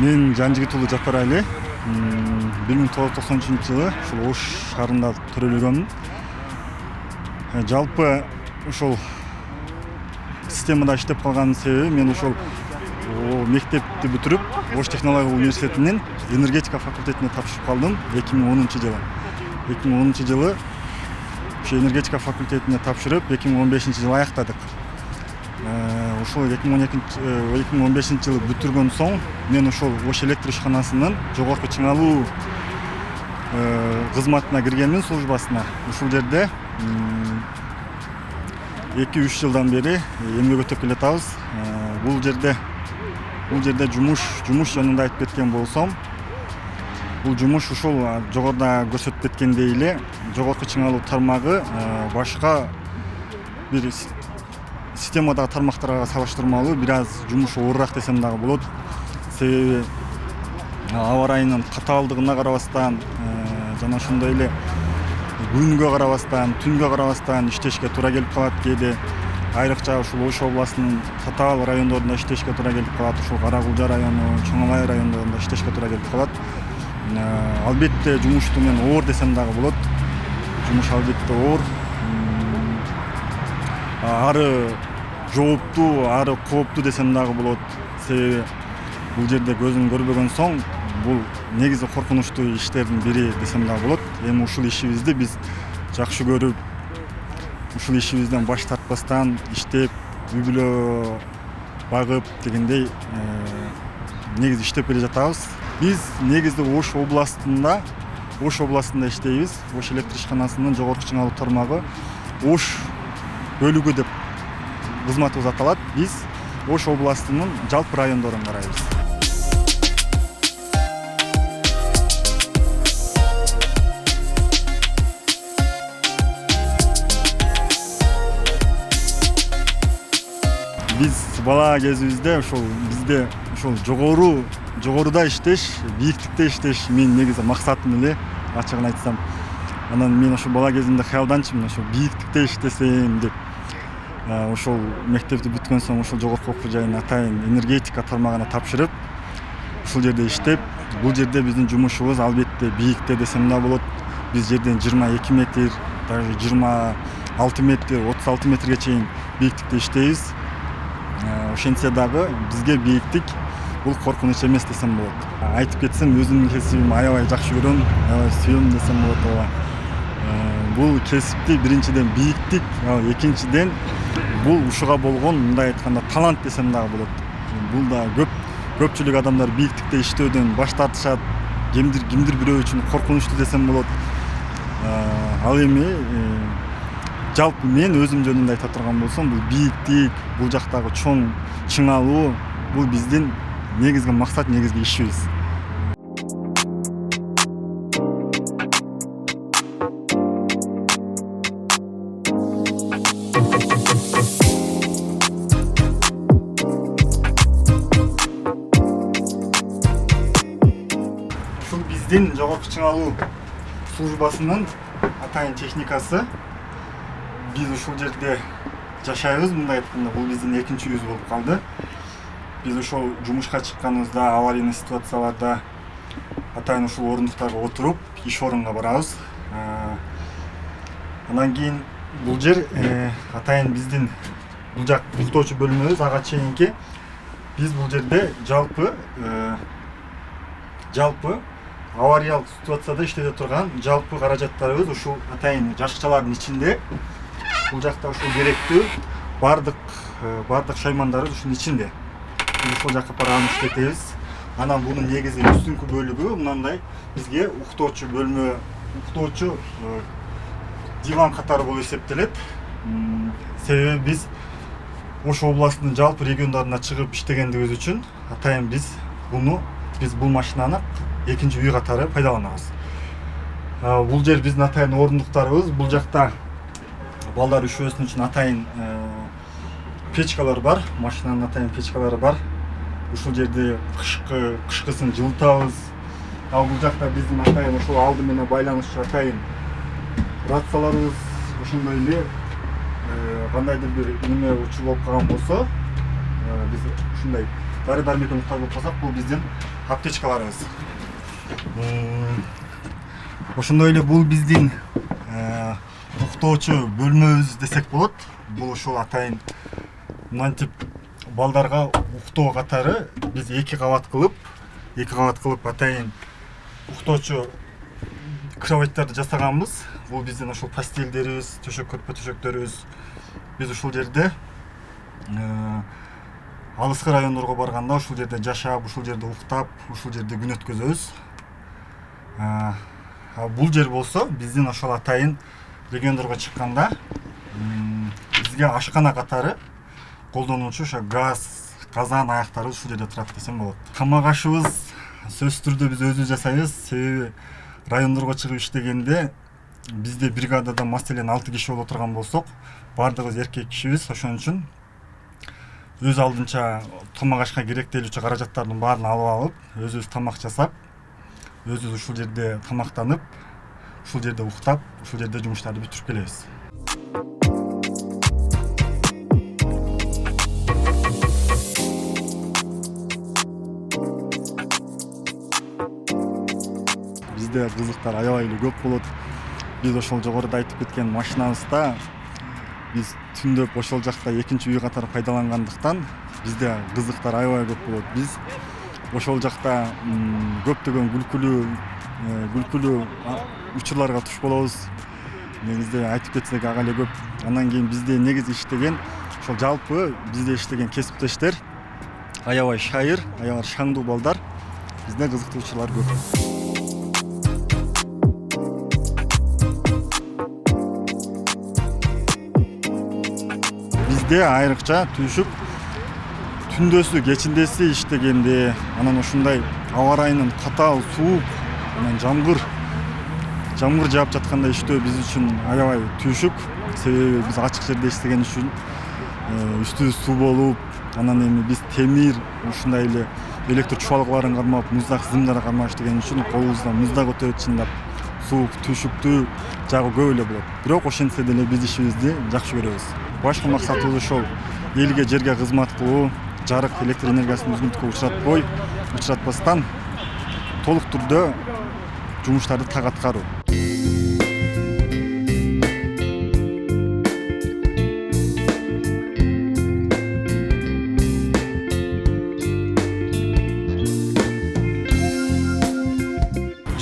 Мен Жанжигит уулу Жапарали 1993-жылы ушул Ош шаарында төрөлгөнмүн. Жалпы ушул системада иштеп калганын себеби мен ушул мектепти бүтүрүп Ош технологиялык университетинин энергетика факультетине тапшырып калдым 2010-жылы. 2010-жылы ошо энергетика факультетине тапшырып 2015-жылы аяктадык. Ушул 2015-жылы бүтүргөн соң мен ушул Ош электр ишканасынын жогорку чыңалуу кызматына киргенмин, службасына. Ушул жерде 2-3 жылдан бери эмгек өтөп келатабыз. Бул жерде жумуш жөнүндө айтып кеткен болсом, бул жумуш ушул жогоруда көрсөтүп кеткендей эле жогорку чыңалуу тармагы башка бир системадагы тармактарга салыштырмалуу бир аз жумуш оорураак десем дагы болот. Себеби аба ырайынын катаалдыгына карабастан жана ошондой эле күнгө карабастан, түнгө карабастан иштешке туура келип калат. Кээде айрыкча ушул Ош областынын татаал райондорунда иштешке туура келип калат. Ушул Кара-Кулжа району, Чоң Алай райондорунда иштешке туура келип калат. Албетте жумушту мен оор десем дагы болот. Жумуш албетте оор. Ары жооптуу, ары кооптуу десем дагы болот. Себеби бул жерде көзүң көрбөгөн соң бул негизи коркунучтуу иштердин бири десем дагы болот. Эми ушул ишибизди биз жакшы көрүп, ушул ишибизден баш тартпастан иштеп, үй бүлө багып дегендей негизи иштеп келе жатабыз. Биз негизи Ош областында иштейбиз. Ош электр ишканасынын жогорку чыңалуу тармагы Ош бөлүгү деп кызматыбыз аталат. Биз Ош областынын жалпы райондорун карайбыз. Биз бала кезибизде бизде жогоруда иштеш, бийиктикте иштеш менин негизи максатым эле, ачыгын айтсам. Анан мен ошо бала кезимде кыялданчымын, ошо бийиктикте иштесем деп. Ошол мектепти бүткөн соң ошол жогорку окуу жайына атайын энергетика тармагына тапшырып, ушул жерде иштеп, бул жерде биздин жумушубуз албетте бийикте десем да болот. Биз жерден 22 метр, даже 26 метр, 36 метрге чейин бийиктикте иштейбиз. Ошентсе дагы бизге бийиктик бул коркунуч эмес десем болот. Айтып кетсем, өзүмдүн кесибимди аябай жакшы көрөм, аябай сүйөм десем болот ооба. Бул кесипти биринчиден бийиктик, экинчиден бул ушуга болгон мындай айтканда талант десем дагы болот. Бул да көпчүлүк адамдар бийиктикте иштөөдөн баш тартышат, кимдир бирөө үчүн коркунучтуу десем болот. Ал эми жалпы мен өзүм жөнүндө айта турган болсом, бул бийиктик, бул жактагы чоң чыңалуу, бул биздин негизги максат, негизги ишибиз. Ушул биздин жогорку чыңалуу службасынын атайын техникасы. Биз ушул жерде жашайбыз, мындай айтканда, бул биздин экинчи үйүбүз болуп калды. Биз ошол жумушка чыкканыбызда, аварийный ситуацияларда атайын ушул орундуктарга отуруп, иш орунга барабыз. Андан кийин бул жер атайын биздин бул жак уктоочу бөлмөбүз, ага чейинки. Биз бул жерде жалпы авариялык ситуацияда иштете турган жалпы каражаттарыбыз ушул атайын жашыкчалардын ичинде. Бул жакта ушул керектүү бардык шаймандарыбыз ушунун ичинде. Биз ушул жакка барганып иштетебиз. Анан бунун негизи үстүнкү бөлүгү мындай бизге уктоочу бөлмө, уктоочу диван катары болуп эсептелет. Себеби биз Ош областынын жалпы региондоруна чыгып иштегендигибиз үчүн атайын биз бул машинаны экинчи үй катары пайдаланабыз. Бул жер биздин атайын орундуктарыбыз. Бул жакта балдар üşөөсүн үчүн атайын печкалар бар, машинанын атайын печкалары бар. Ушул жерде кышкысын жылытабыз. Ал бул жакта биздин атайын ушул алды менен байланыштуу атайын рацияларыбыз, ошондой эле кандайдыр бир неме учур болуп калган болсо, биз ушундай дары дармек уктап калсак, бул биздин аптечкаларыбыз. Ошондой эле бул биздин уктоочу бөлмөбүз десек болот. Бул ушул атайын мынтип балдарга уктоо катары биз 2 кабат кылып атайын уктоочу кроваттарды жасаганбыз. Бул биздин ушул постелдерибиз, төшөк көрпө төшөктөрүбүз. Биз ушул жерде алыскы райондорго барганда ушул жерде жашап, ушул жерде уктап, ушул жерде күн өткөзөбүз. Бул жер болсо биздин ошол атайын региондорго чыкканда бизге ашкана катары колдонуучу ошо газ, казан аяктары ушул жерде турат десем болот. Тамак ашыбыз сөзсүз түрдө биз өзүбүз жасайбыз. Себеби райондорго чыгып иштегенде бизде бригадада маселен 6 киши боло турган болсок, бардыгыбыз эркек кишибиз. Ошон үчүн өз алдынча тамак ашка керектелүүчү каражаттардын баарын алып, өзүбүз тамак жасап, өзүбүз ушул жерде тамактанып, ушул жерде уктап, ушул жерде жумуштарды бүтүрүп келебиз. Бизде кызыктар аябай эле көп болот. Биз ошол жогоруда айтып кеткен машинабызда биз түндөп ошол жакта экинчи үй катары пайдалангандыктан бизде кызыктар аябай көп болот. Биз ошол жакта көптөгөн күлкүлүү учурларга туш болобуз. Негизде айтып кетсек ага эле көп. Андан кийин бизде негизи иштеген ошол жалпы бизде иштеген кесиптештер аябай шайыр, аябай шаңдуу балдар. Бизде кызыктуу учурлар көп. Бизде айрыкча түшүп түндөсү кечиндеси иштегенде, анан ушундай аба ырайынын катаал, суук, анан жамгыр жаап жатканда иштөө биз үчүн аябай түшүк. Себеби биз ачык жерде иштеген үчүн үстүбүз суу болуп, анан эми биз темир, ушундай эле электр чубалгыларын кармап, муздак сызымдарды кармап иштеген үчүн колубуздан муздак өтөт чындап. Суук, түшүктүү жагы көп эле болот. Бирок ошентсе деле биз ишибизди жакшы көрөбүз. Башкы максатыбыз ошол элге, жерге кызмат кылуу, жарык, электр энергиясын үзгүнтүккө учуратпастан толук түрдө жумуштарды так аткаруу.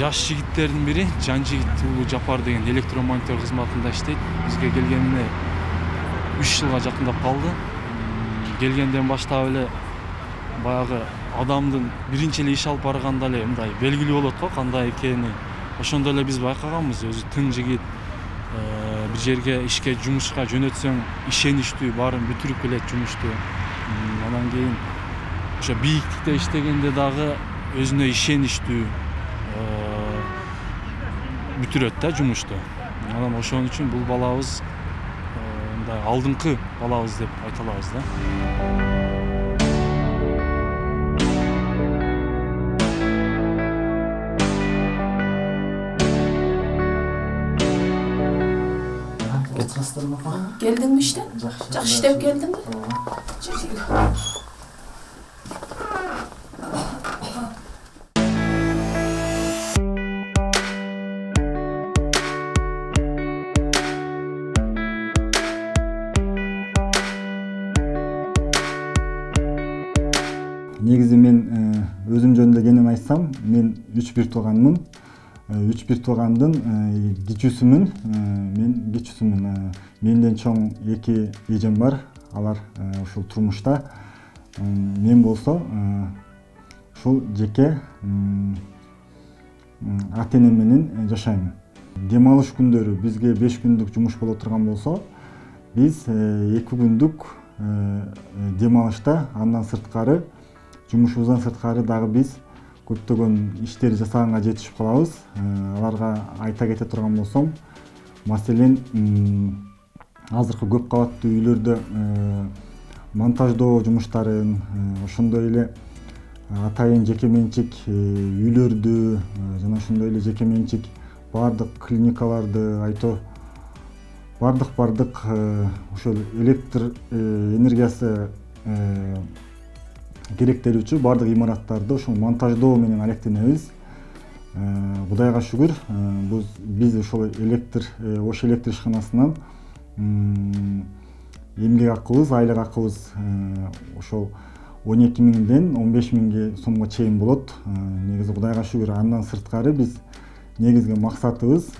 Жаш жигиттердин бири Жан Жигит уулу Жапар деген электромонитор кызматында иштейт. Бизге келгенине 3 жылга жакындап калды. Келгенден баштап эле баягы адамдын биринчи эле иш алып барганда эле мындай белгилүү болот го кандай экени. Ошондо эле биз байкаганбыз, өзү тың жигит. Бир жерге ишке, жумушка жөнөтсөң ишеничтүү, баарын бүтүрүп келет жумушту. Андан кийин ошо бийиктикте иштегенде дагы өзүнө ишеничтүү бүтүрөт да жумушту. Анан ошон үчүн бул балабыз мындай алдыңкы балабыз деп айта алабыз да. Geldiңби иштен? Жакшы иштеп келдиңби? Негизи мен өзүм жөнүндө кенен айтсам, мен 3-1 тууганмын. 3-1 туугандын кичүүсүмүн. Мен кичүүсүмүн. Менден чоң 2 эжем бар. Алар ушул турмушта. Мен болсо ушул жеке ата-энем менен жашайм. Дем алыш күндөрү бизге 5 күндүк жумуш боло турган болсо, биз 2 күндүк дем алышта, андан сырткары жумушубуздан сырткары дагы биз көптөгөн иштер жасаганга жетишип калабыз. Аларга айта кете турган болсом, маселен, азыркы көп кабаттуу үйлөрдө монтаждоо жумуштарын, ошондой эле атайын жеке менчик үйлөрдү, жана ошондой эле жеке менчик бардык клиникаларды айтоо, бардык ошол электр энергиясы керектелүүчү баардык имараттарды ошол монтаждоо менен алектенебиз. Кудайга шүгүр, биз ошол Ош электр ишканасынан эмгек акыбыз, айлык акыбыз ошол 12 миңден 15 миңге сомго чейин болот. Негизи Кудайга шүгүр, андан сырткары биз негизги максатыбыз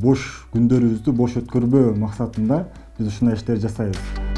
бош күндөрүбүздү бош өткөрбөө максатында биз ушундай иштерди жасайбыз.